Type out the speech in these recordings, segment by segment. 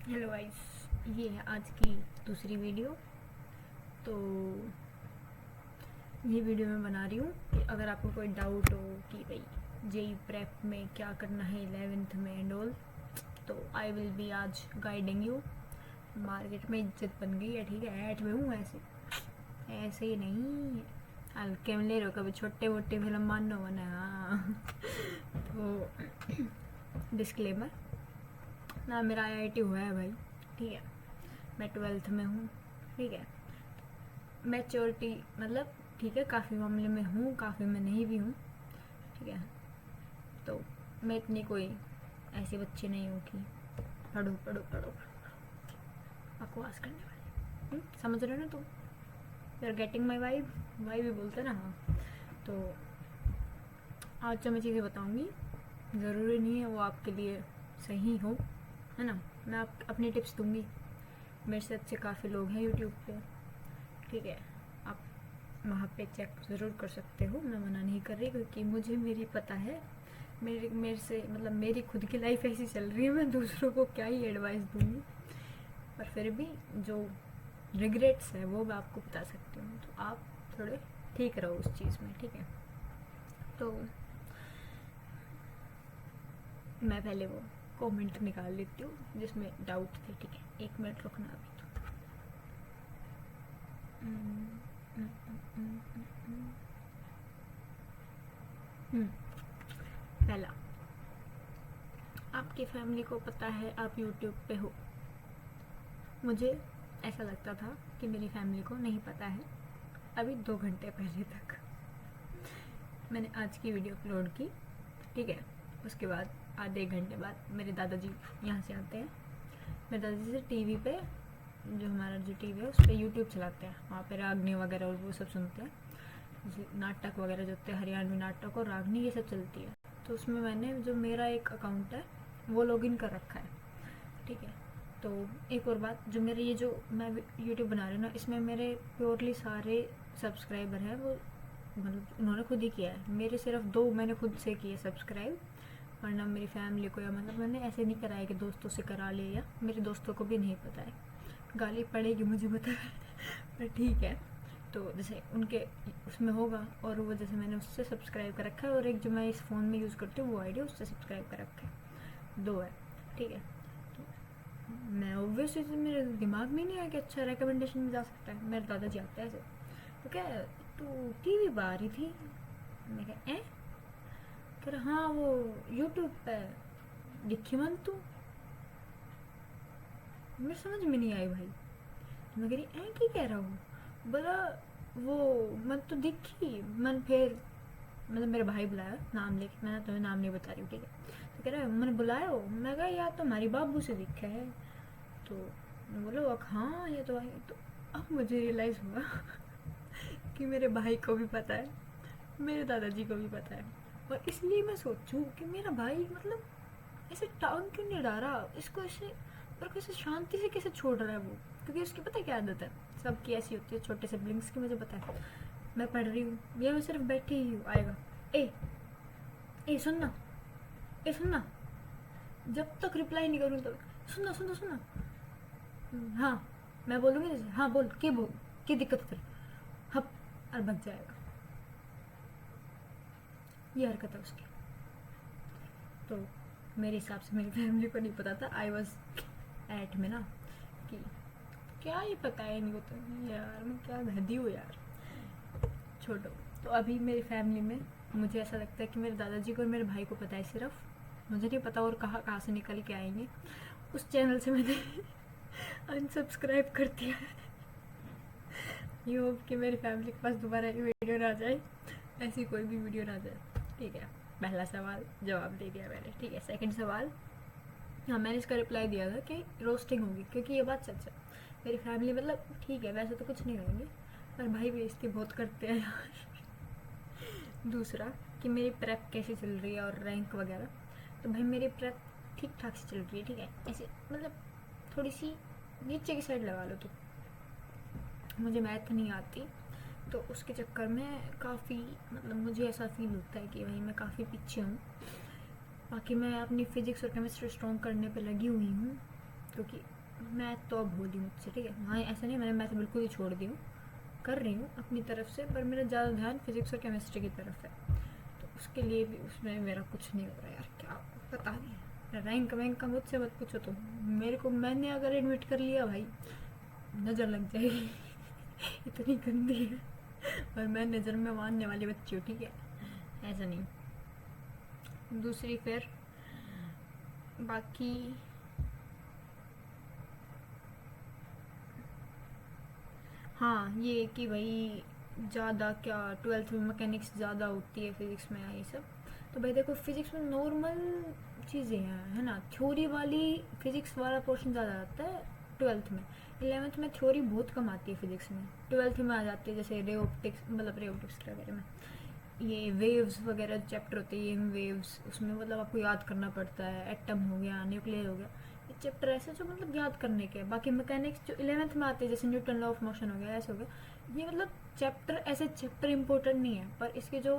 Hello guys, ये है आज की दूसरी वीडियो। तो ये वीडियो मैं बना रही हूँ कि अगर आपको कोई डाउट हो कि भाई जेई प्रेप में क्या करना है 11th में एंड ऑल, तो आई विल बी आज गाइडिंग यू। मार्केट में इज्जत बन गई है, ठीक है। 8 में हूँ, ऐसे ऐसे ही नहीं हल्के में ले रहे हो, कभी छोटे मोटे फिल्म मानो बना। हाँ तो डिस्क्लेमर ना, मेरा आईआईटी हुआ है भाई, ठीक है। मैं 12th में हूँ, ठीक है। मैच्योरिटी मतलब ठीक है, काफ़ी मामले में हूँ, काफ़ी में नहीं भी हूँ, ठीक है। तो मैं इतनी कोई ऐसी बच्ची नहीं हूँ कि पढ़ो पढ़ो पढ़ो बकवास करने वाली। समझ रहे हो ना तुम? You are getting my vibe. Vibe भी बोलते ना। हाँ, तो आज जो मैं चीज़ें बताऊँगी ज़रूरी नहीं है वो आपके लिए सही हो, है ना। मैं आप अपनी टिप्स दूँगी। मेरे से अच्छे काफ़ी लोग हैं यूट्यूब पे, ठीक है। आप वहाँ पे चेक ज़रूर कर सकते हो, मैं मना नहीं कर रही, क्योंकि मुझे मेरी पता है। मेरे से मतलब मेरी खुद की लाइफ ऐसी चल रही है, मैं दूसरों को क्या ही एडवाइस दूँगी। पर फिर भी जो रिग्रेट्स है वो मैं आपको बता सकती हूँ, तो आप थोड़े ठीक रहो उस चीज़ में, ठीक है। तो मैं पहले वो कमेंट निकाल लेती हूँ जिसमें डाउट थे, ठीक है। 1 मिनट रुकना अभी तो। पहला, आपकी फैमिली को पता है आप यूट्यूब पे हो? मुझे ऐसा लगता था कि मेरी फैमिली को नहीं पता है, अभी 2 घंटे पहले तक। मैंने आज की वीडियो अपलोड की, ठीक है। उसके बाद आधे 1 घंटे बाद मेरे दादाजी यहाँ से आते हैं। मेरे दादाजी से टीवी पे, जो हमारा जो टीवी है उस पर यूट्यूब चलाते हैं, वहाँ पे रागनी वगैरह और वो सब सुनते हैं। नाटक वगैरह जो होते हैं, हरियाणवी नाटक और रागनी, ये सब चलती है। तो उसमें मैंने जो मेरा एक अकाउंट है वो लॉगिन कर रखा है, ठीक है। तो एक और बात, जो मेरे ये जो मैं यूट्यूब बना रही हूँ ना, इसमें मेरे प्योरली सारे सब्सक्राइबर हैं वो मतलब उन्होंने खुद ही किया है। मेरे सिर्फ 2 मैंने खुद से किए सब्सक्राइब, वरना मेरी फैमिली को या मतलब मैंने ऐसे नहीं कराया कि दोस्तों से करा ले, या मेरे दोस्तों को भी नहीं पता है। गाली पड़ेगी मुझे पता है पर ठीक है। तो जैसे उनके उसमें होगा, और वो जैसे मैंने उससे सब्सक्राइब कर रखा है, और एक जो मैं इस फ़ोन में यूज़ करती हूँ वो आईडी उससे सब्सक्राइब कर रखा है, 2 है, ठीक है। तो मैं ऑब्वियसली मेरे दिमाग में नहीं आया कि अच्छा रिकमेंडेशन में जा सकता है। मेरे दादाजी आते हैं ऐसे, तो क्या तू टीवी पर आ रही थी? मैं क्या कह रहा, हाँ वो यूट्यूब पे दिखी मन तू। मेरे समझ में नहीं आई भाई। मैं कह रही की कह रहा हूँ, बोला वो मन तो दिखी मन। फिर मतलब मेरे भाई बुलाया नाम लेके, मैं तुम्हें नाम नहीं बता रही हूँ, ठीक है। तो कह रहा है मैंने बुलाया हो? मैं कहा यार तुम्हारी बाबू से दिखा है। तो बोलो हाँ ये तो आई। तो अब मुझे रियलाइज़ हुआ कि मेरे भाई को भी पता है, मेरे दादाजी को भी पता है। और इसलिए मैं सोचूं कि मेरा भाई मतलब ऐसे टांग क्यों नहीं अड़ा रहा इसको, ऐसे और कैसे शांति से कैसे छोड़ रहा है वो। क्योंकि उसकी पता है क्या आदत है, सबकी ऐसी होती है, छोटे सिबलिंग्स की, मुझे पता है। मैं पढ़ रही हूँ या मैं सिर्फ बैठी ही हूँ, आएगा ए ए सुनना, ए सुनना, जब तक रिप्लाई नहीं करूँ तब सुनना सुनना सुनना। हाँ, मैं बोलूँगी जैसे हाँ बोल के, बोल की दिक्कत है तेरे, हप, और भग जाएगा। ये हरकत है उसकी। तो मेरे हिसाब से मेरी फैमिली को नहीं पता था, आई वॉज 8 में ना, कि क्या ये पता है नहीं होता। यार मैं क्या गधी हूँ यार, छोड़ो। तो अभी मेरी फैमिली में मुझे ऐसा लगता है कि मेरे दादाजी को और मेरे भाई को पता है सिर्फ, मुझे नहीं पता और कहाँ कहाँ से निकल के आएंगे। उस चैनल से मैंने अनसब्सक्राइब कर दिया है। ये होप कि मेरी फैमिली के पास दोबारा ये वीडियो ना जाए, ऐसी कोई भी वीडियो ना जाए, ठीक है। पहला सवाल जवाब दे दिया मैंने, ठीक है। सेकंड सवाल, हाँ मैंने इसका रिप्लाई दिया था कि रोस्टिंग होगी, क्योंकि ये बात सच है। मेरी फैमिली मतलब ठीक है, वैसे तो कुछ नहीं करेंगे, पर भाई बेइज्जती बहुत करते हैं यार। दूसरा कि मेरी प्रेप कैसी चल रही है और रैंक वगैरह। तो भाई मेरी प्रेप ठीक ठाक से चल रही है, ठीक है। ऐसे मतलब थोड़ी सी नीचे की साइड लगा लो तो। मुझे मैथ नहीं आती, तो उसके चक्कर में काफ़ी मतलब मुझे ऐसा फील होता है कि भाई मैं काफ़ी पीछे हूँ। बाकी मैं अपनी फिजिक्स और केमिस्ट्री स्ट्रॉन्ग करने पे लगी हुई हूँ, क्योंकि मैथ तो अब हो दी मुझसे, ठीक है। हाँ ऐसा नहीं मैंने मैथ बिल्कुल ही छोड़ दी हूँ, कर रही हूँ अपनी तरफ से, पर मेरा ज़्यादा ध्यान फिजिक्स और केमिस्ट्री की तरफ है। तो उसके लिए भी उसमें मेरा कुछ नहीं हो रहा यार, क्या पता नहीं। रैंक वैंक का मुझसे मत पूछो तुम, मेरे को, मैंने अगर एडमिट कर लिया भाई नज़र लग जाएगी इतनी गंदी है, और मैं नज़र में मानने वाली बच्ची हूँ, ठीक है, ऐसा नहीं। दूसरी फिर बाकी हाँ ये कि भाई ज़्यादा क्या 12th में मैकेनिक्स ज़्यादा होती है फिज़िक्स में, ये सब। तो भाई देखो फिज़िक्स में नॉर्मल चीज़ें हैं, है ना। थ्योरी वाली फिज़िक्स वाला पोर्शन ज़्यादा आता है 12th में। 11th में थ्योरी बहुत कम आती है फिज़िक्स में, 12th में आ जाती है। जैसे रे ऑप्टिक्स, मतलब रे ऑप्टिक्स वगैरह में ये वेव्स वगैरह चैप्टर होते हैं, ये वेव्स, उसमें मतलब आपको याद करना पड़ता है। एटम हो गया, न्यूक्लियर हो गया, ये चैप्टर ऐसे जो मतलब याद करने के। बाकी मैकेनिक्स जो 11th में आते हैं, जैसे न्यूटन लॉ ऑफ मोशन हो गया, ऐसे हो गया, ये मतलब चैप्टर ऐसे चैप्टर इंपॉर्टेंट नहीं है, पर इसके जो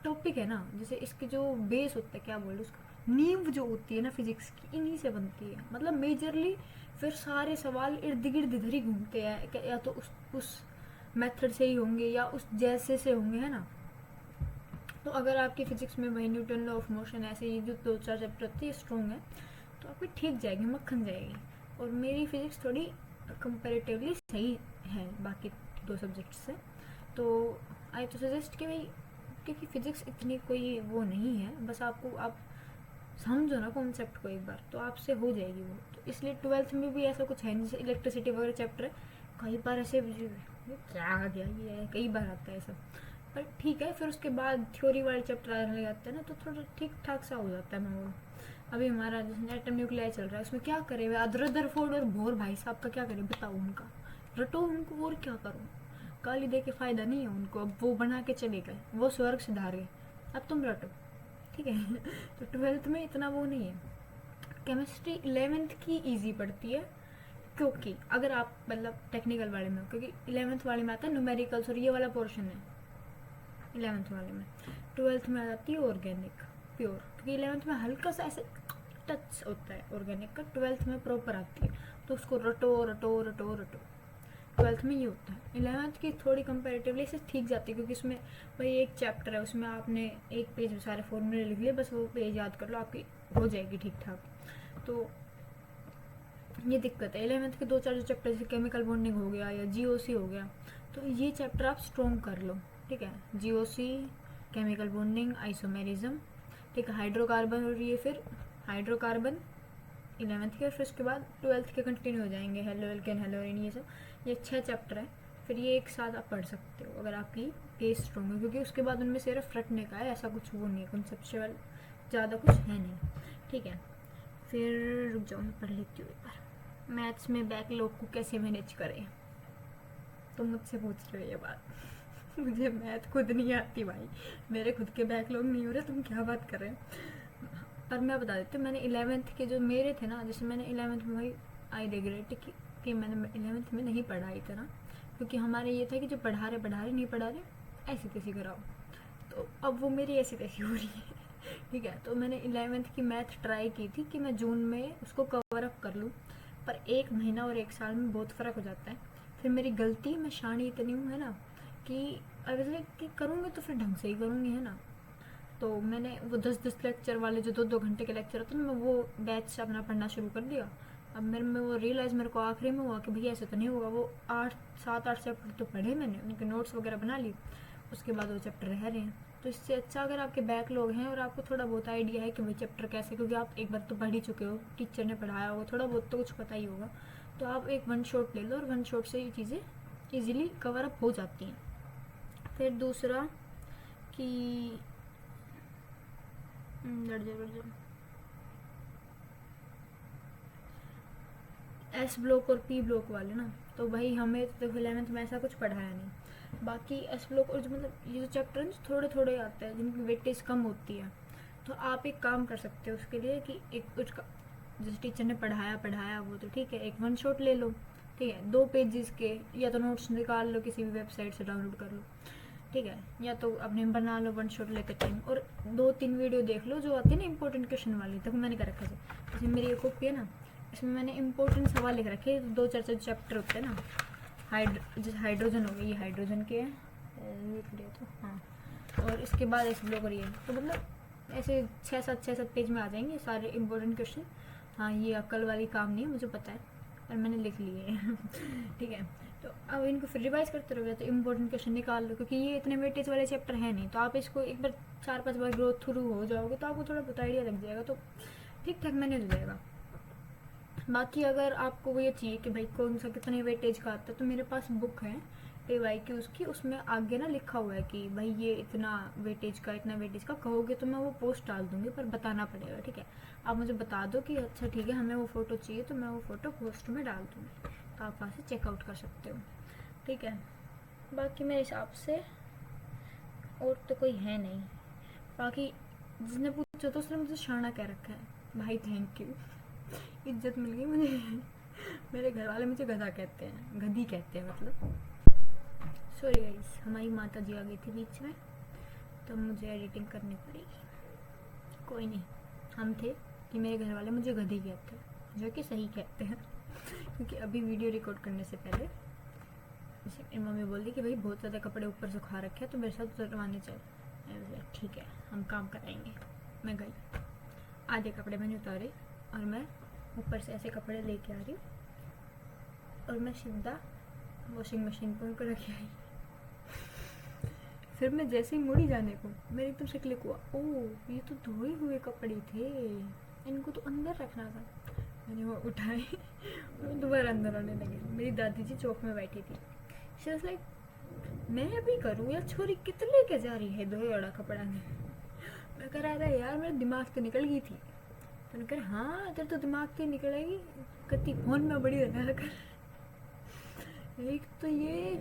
टॉपिक है ना, जैसे इसके जो बेस होता है, क्या बोले उसका, नींव जो होती है ना फिजिक्स की, इन्हीं से बनती है। मतलब मेजरली फिर सारे सवाल इर्द गिर्द इधर ही घूमते हैं, या तो उस मेथड से ही होंगे या उस जैसे से होंगे, है ना। तो अगर आपकी फिजिक्स में वही न्यूटन लॉ ऑफ मोशन ऐसे ही जो 2-4 चैप्टर होती है स्ट्रॉन्ग है, तो आपकी ठीक जाएगी, मक्खन जाएगी। और मेरी फिजिक्स थोड़ी कंपेरेटिवली सही है बाकी 2 सब्जेक्ट से। तो आई तो सजेस्ट कि भाई, क्योंकि फिजिक्स इतनी कोई वो नहीं है, बस आपको आप समझो ना कॉन्सेप्ट को एक बार, तो आपसे हो जाएगी वो। तो इसलिए 12th में भी ऐसा कुछ है नहीं, जैसे इलेक्ट्रिसिटी वगैरह चैप्टर है, कई बार ऐसे क्या आ गया ये, कई बार आता है ऐसा। पर ठीक है, फिर उसके बाद थ्योरी वाले चैप्टर आने लग जाते हैं ना, तो थोड़ा ठीक ठाक सा हो जाता है माहौल। अभी हमारा जैसे एटम न्यूक्लियर चल रहा है, उसमें क्या करे रदरफोर्ड और बोर भाई साहब का क्या करें बताओ, उनका रटो उनको, और क्या करो। गाली दे के फ़ायदा नहीं है उनको, अब वो बना के चले गए, वो स्वर्ग से धार गए, अब तुम रटो, ठीक है। तो 12th में इतना वो नहीं है। केमिस्ट्री 11th की इजी पड़ती है, क्योंकि अगर आप मतलब टेक्निकल वाले में हो, क्योंकि 11th वाले में आता है न्यूमेरिकल्स और ये वाला पोर्शन है 11th वाले में। 12th में आ जाती है ऑर्गेनिक प्योर, क्योंकि 11th में हल्का सा ऐसे टच होता है ऑर्गेनिक का, 12th में प्रॉपर आती है, तो उसको रटो रटो रटो रटो। 12th में ये होता है। 11th की थोड़ी कंपेरेटिवली से ठीक जाती है, क्योंकि उसमें भाई एक चैप्टर है, उसमें आपने एक पेज में सारे फॉर्मूले लिख लिए, बस वो पेज याद कर लो, आपकी हो जाएगी ठीक ठाक। तो ये दिक्कत है 11th के 2-4 जो चैप्टर, जैसे केमिकल बॉन्डिंग हो गया या जीओसी हो गया, तो ये चैप्टर आप स्ट्रॉन्ग कर लो, ठीक है। जीओसी, केमिकल बॉन्डिंग, आइसोमेरिज्म, ठीक है, हाइड्रोकार्बन, और ये फिर हाइड्रोकार्बन 11th के, फिर उसके बाद 12th के कंटिन्यू हो जाएंगे, हेलो एल्केन, हेलोइन, ये सब, ये 6 चैप्टर है। फिर ये एक साथ आप पढ़ सकते हो अगर आपकी बेस स्ट्रॉन्ग है, क्योंकि उसके बाद उनमें सिर्फ रटने का है, ऐसा कुछ वो नहीं है, कॉन्सेप्चुअल ज़्यादा कुछ है नहीं, ठीक है। फिर रुक जाओ, मैं पढ़ लेती हूँ एक बार। मैथ्स में बैकलॉग को कैसे मैनेज करें, तो मुझसे पूछ रहे हो ये बात। मुझे मैथ खुद नहीं आती भाई, मेरे खुद के बैकलॉग नहीं हो रहे, तुम क्या बात कर रहे हो। पर मैं बता देती हूँ, मैंने 11th के जो मेरे थे ना, जैसे मैंने 11th में भाई आई रिग्रेट कि मैंने 11th में नहीं पढ़ा इतना, क्योंकि हमारे ये था कि जो पढ़ा रहे नहीं पढ़ा रहे ऐसी तैसी कराओ, तो अब वो मेरी ऐसी तैसी हो रही है, ठीक है। तो मैंने 11th की मैथ ट्राई की थी कि मैं जून में उसको कवर अप कर लूँ, पर 1 महीना और 1 साल में बहुत फ़र्क हो जाता है। फिर मेरी गलती, मैं शानी इतनी हूँ, है ना, कि अगर कि करूँगी तो फिर ढंग से ही करूँगी, है ना। तो मैंने वो 10-10 लेक्चर वाले जो 2-2 घंटे के लेक्चर होते हैं, मैं वो बैच से अपना पढ़ना शुरू कर दिया। अब मेरे में वो रियलाइज़ मेरे को आखिरी में हुआ कि भैया ऐसा तो नहीं होगा। वो 7-8 चैप्टर तो पढ़े मैंने, उनके नोट्स वगैरह बना लिए, उसके बाद वो चैप्टर रह रहे हैं। तो इससे अच्छा अगर आपके बैकलॉग हैं और आपको थोड़ा बहुत आइडिया है कि भाई चैप्टर कैसे, क्योंकि आप एक बार तो पढ़ ही चुके हो, टीचर ने पढ़ाया होगा, थोड़ा बहुत तो कुछ पता ही होगा, तो आप एक 1 शॉट ले लो और 1 शॉट से ये चीज़ें ईजिली कवर अप हो जाती हैं। फिर दूसरा कि एस ब्लॉक और पी ब्लॉक वाले ना, तो भाई हमें तो 11th में ऐसा कुछ पढ़ाया नहीं। बाकी एस ब्लॉक और जो मतलब ये जो चैप्टर हैं थोड़े थोड़े आते हैं, जिनकी वेटेज कम होती है, तो आप एक काम कर सकते हो उसके लिए कि एक उसका जैसे टीचर ने पढ़ाया वो तो ठीक है, एक 1 शॉट ले लो, ठीक है, 2 पेजेस के, या तो नोट्स निकाल लो किसी भी वेबसाइट से डाउनलोड कर लो, ठीक है, या तो अपने बना लो 1 शॉट लेते टाइम, और 2-3 वीडियो देख लो जो आती है ना इंपॉर्टेंट क्वेश्चन वाली, तक मैंने कर रखा है। जैसे मेरी एक कॉपी है ना, इसमें मैंने इम्पोर्टेंट सवाल लिख रखे हैं, 2-4 चैप्टर होते हैं ना, जैसे हाइड्रोजन हो गई, ये हाइड्रोजन के है तो हाँ, और इसके बाद ऐसे ब्लो करिए, तो मतलब ऐसे 6-7 पेज में आ जाएंगे सारे इम्पोर्टेंट क्वेश्चन। हाँ, ये अक्ल वाली काम नहीं है, मुझे पता है, और मैंने लिख लिए हैं ठीक है। तो अब इनको फिर रिवाइज करते रहोगे तो इम्पोर्टेंट क्वेश्चन निकाल लो, क्योंकि ये इतने वेटेज वाले चैप्टर है नहीं, तो आप इसको एक बार 4-5 बार ग्रो थ्रू हो जाओगे तो आपको थोड़ा बहुत आइडिया लग जाएगा, तो ठीक ठाक मैनेज हो जाएगा। बाकी अगर आपको वो ये चाहिए कि भाई कौन सा कितने वेटेज का आता है, तो मेरे पास बुक है AYQ उसकी, उसमें आगे ना लिखा हुआ है कि भाई ये इतना वेटेज का कहोगे तो मैं वो पोस्ट डाल दूंगी, पर बताना पड़ेगा, ठीक है। आप मुझे बता दो कि अच्छा ठीक है हमें वो फ़ोटो चाहिए, तो मैं वो फ़ोटो पोस्ट में डाल दूँगी, तो आप वहाँ से चेकआउट कर सकते हो, ठीक है। बाकी मेरे हिसाब से और तो कोई है नहीं। बाकी जिसने पूछा तो उसने मुझे शाना कह रखा है, भाई थैंक यू, इज्जत मिल गई मुझे मेरे घर वाले मुझे गधा कहते हैं, गधी कहते हैं मतलब। सॉरी गाइस, हमारी माता जी आ गई थी बीच में, तो मुझे एडिटिंग करनी पड़ी। कोई नहीं, हम थे कि मेरे घर वाले मुझे गधी कहते हैं, जो कि सही कहते हैं क्योंकि अभी वीडियो रिकॉर्ड करने से पहले मेरी मम्मी बोल दी कि भाई बहुत ज़्यादा कपड़े ऊपर सुखा रखे हैं, तो मेरे साथ उतरवाने चल। मैं बोला ठीक है, हम काम कराएंगे। मैं गई, आधे कपड़े मैंने उतारे और मैं ऊपर से ऐसे कपड़े लेके आ रही हूँ, और मैं सीधा वॉशिंग मशीन पर उनको रखे आई। फिर मैं जैसे ही मुड़ी जाने को, मेरे एकदम से क्लिक हुआ, ओह ये तो धोए हुए कपड़े थे, इनको तो अंदर रखना था। मैंने वो उठाए और दोबारा अंदर आने लगे। मेरी दादी जी चौक में बैठी थी, शी वाज लाइक मैं अभी करूँ या छोरी कितने लेके जा रही है धोए वाला कपड़ा ने। मैं कह रहा था यार मेरे दिमाग तो निकल गई थी। तो कह हाँ तेरे तो दिमाग तो निकलेगी, कति फोन में बड़ी रखा कर। एक तो ये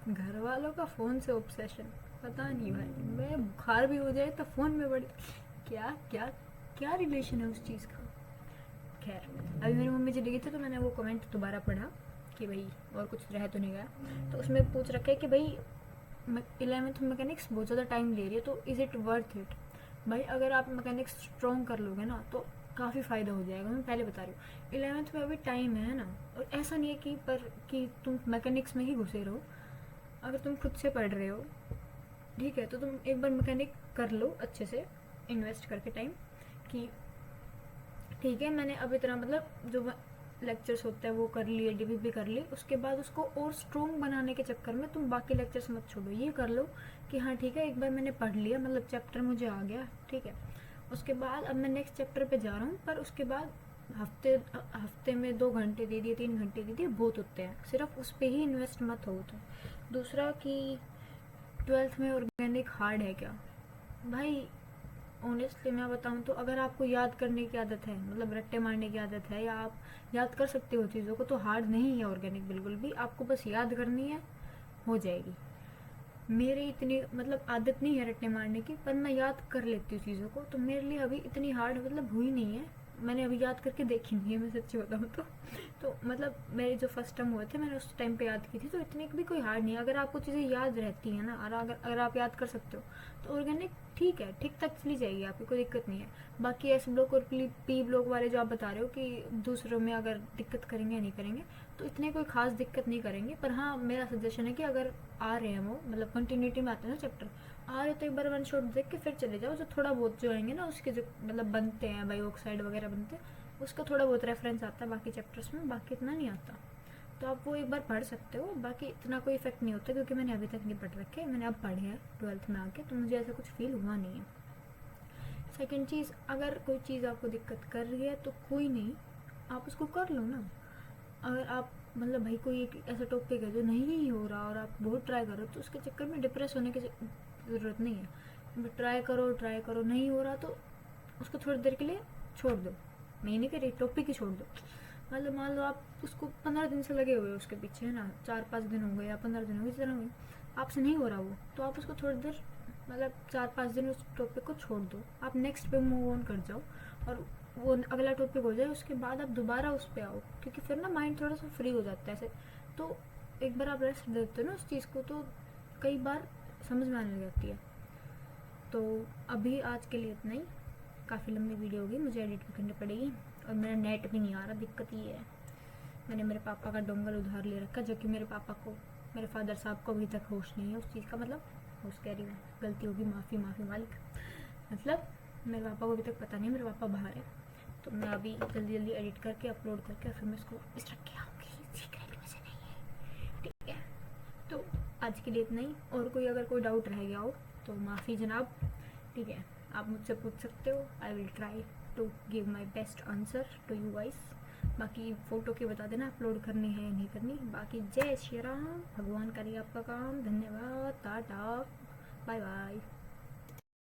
घर वालों का फ़ोन से ऑब्सेशन, पता नहीं भाई, मैं बुखार भी हो जाए तो फ़ोन में बड़ी क्या क्या क्या रिलेशन है उस चीज़ का। खैर, अभी मेरी मम्मी चली गई थी तो मैंने वो कमेंट दोबारा पढ़ा कि भाई और कुछ रह तो नहीं गया, तो उसमें पूछ रखा है कि भाई 11th मैकेनिक्स बहुत ज़्यादा टाइम ले रही है, तो इज़ इट वर्थ इट। भाई अगर आप मैकेनिक्स स्ट्रॉन्ग कर लोगे ना तो काफ़ी फ़ायदा हो जाएगा, मैं पहले बता रही हूँ। 11th में अभी टाइम है ना, और ऐसा नहीं है कि तुम मैकेनिक्स में ही घुसे रहो। अगर तुम खुद से पढ़ रहे हो, ठीक है, तो तुम एक बार मैकेनिक कर लो अच्छे से, इन्वेस्ट करके टाइम, कि ठीक है मैंने अब इतना मतलब जो लेक्चर्स होते हैं वो कर लिए, DPP कर ली, उसके बाद उसको और स्ट्रॉन्ग बनाने के चक्कर में तुम बाकी लेक्चर्स मत छोड़ो। ये कर लो कि हाँ ठीक है एक बार मैंने पढ़ लिया, मतलब चैप्टर मुझे आ गया, ठीक है, उसके बाद अब मैं नेक्स्ट चैप्टर पे जा रहा हूँ, पर उसके बाद हफ्ते में 2 घंटे दे दिए, 3 घंटे दे दिए, बहुत होते हैं, सिर्फ उस पर ही इन्वेस्ट मत हो। तो दूसरा कि 12th में ऑर्गेनिक हार्ड है क्या? भाई ऑनेस्टली मैं बताऊँ तो अगर आपको याद करने की आदत है, मतलब रट्टे मारने की आदत है, या आप याद कर सकते हो चीज़ों को, तो हार्ड नहीं है ऑर्गेनिक बिल्कुल भी। आपको बस याद करनी है, हो जाएगी। मेरी इतनी मतलब आदत नहीं है रट्टे मारने की, पर मैं याद कर लेती हूँ चीज़ों को, तो मेरे लिए अभी इतनी हार्ड मतलब हुई नहीं है। मैंने अभी याद करके देखी नहीं है, मैं सच्ची बताऊँ तो मतलब मेरे जो फर्स्ट टर्म हुए थे मैंने उस टाइम पे याद की थी, तो इतनी भी कोई हार्ड नहीं है। अगर आपको चीज़ें याद रहती हैं ना, और अगर आप याद कर सकते हो तो ऑर्गेनिक ठीक है, ठीक तक चली जाएगी, आपकी कोई दिक्कत नहीं है। बाकी एस ब्लॉक और पी ब्लॉक वाले जो आप बता रहे हो कि दूसरों में अगर दिक्कत करेंगे या नहीं करेंगे, तो इतने कोई खास दिक्कत नहीं करेंगे। पर हाँ मेरा सजेशन है कि अगर आ रहे हैं वो मतलब कंटिन्यूटी में आते हैं ना चैप्टर, आ रहे तो एक बार 1 शॉट देख के फिर चले जाओ। जो थोड़ा बहुत जो आएंगे ना उसके जो मतलब बनते हैं बाई ऑक्साइड वगैरह बनते हैं, उसका थोड़ा बहुत रेफरेंस आता है बाकी चैप्टर्स में, बाकी इतना नहीं आता, तो आप वो एक बार पढ़ सकते हो। बाकी इतना कोई इफेक्ट नहीं होता, क्योंकि मैंने अभी तक नहीं पढ़ रखे, मैंने अब पढ़े हैं 12th में आके, तो मुझे ऐसा कुछ फील हुआ नहीं है। सेकेंड चीज़, अगर कोई चीज़ आपको दिक्कत कर रही है तो कोई नहीं, आप उसको कर लो ना। अगर आप मतलब भाई कोई एक ऐसा टॉपिक है जो नहीं हो रहा और आप बहुत ट्राई करो, तो उसके चक्कर में डिप्रेस होने की ज़रूरत नहीं है। ट्राई करो नहीं हो रहा तो उसको थोड़ी देर के लिए छोड़ दो। मैं नहीं कह रही टॉपिक ही छोड़ दो, मतलब मान लो आप उसको 15 दिन से लगे हुए हो उसके पीछे, है ना, 4-5 दिन हो गए या 15 दिन हो गए, जिस तरह हुए आपसे नहीं हो रहा वो, तो आप उसको थोड़ी देर मतलब 4-5 दिन उस टॉपिक को छोड़ दो, आप नेक्स्ट पे मूव ऑन कर जाओ, और वो अगला टॉपिक हो जाए, उसके बाद आप दोबारा उस पर आओ, क्योंकि फिर ना माइंड थोड़ा सा फ्री हो जाता है ऐसे। तो एक बार आप रेस्ट देते हो ना उस चीज़ को, तो कई बार समझ में आने लग जाती है। तो अभी आज के लिए इतना ही, काफ़ी लंबी वीडियो होगी, मुझे एडिट भी करनी पड़ेगी। और मेरा नेट भी नहीं आ रहा, दिक्कत ये है। मैंने मेरे पापा का डोंगल उधार ले रखा, जो कि मेरे पापा को, मेरे फादर साहब को अभी तक होश नहीं है उस चीज़ का, मतलब होश कह रही हूँ, गलती होगी, माफ़ी मालिक। मतलब मेरे पापा को अभी तक पता नहीं, मेरे पापा बाहर है। तो मैं अभी जल्दी जल्दी एडिट करके अपलोड करके फिर मैं इसको वापस रख के आऊँगी, सीक्रेट में से नहीं है, ठीक है। तो आज के लिए इतना ही। और कोई अगर कोई डाउट रह गया हो तो माफ़ी जनाब, ठीक है, आप मुझसे पूछ सकते हो। I will try to give my best answer to you guys. बाकी फ़ोटो के बता देना अपलोड करनी है या नहीं करनी। बाकी जय श्री राम, भगवान करे आपका काम। धन्यवाद, टाटा, बाय बाय।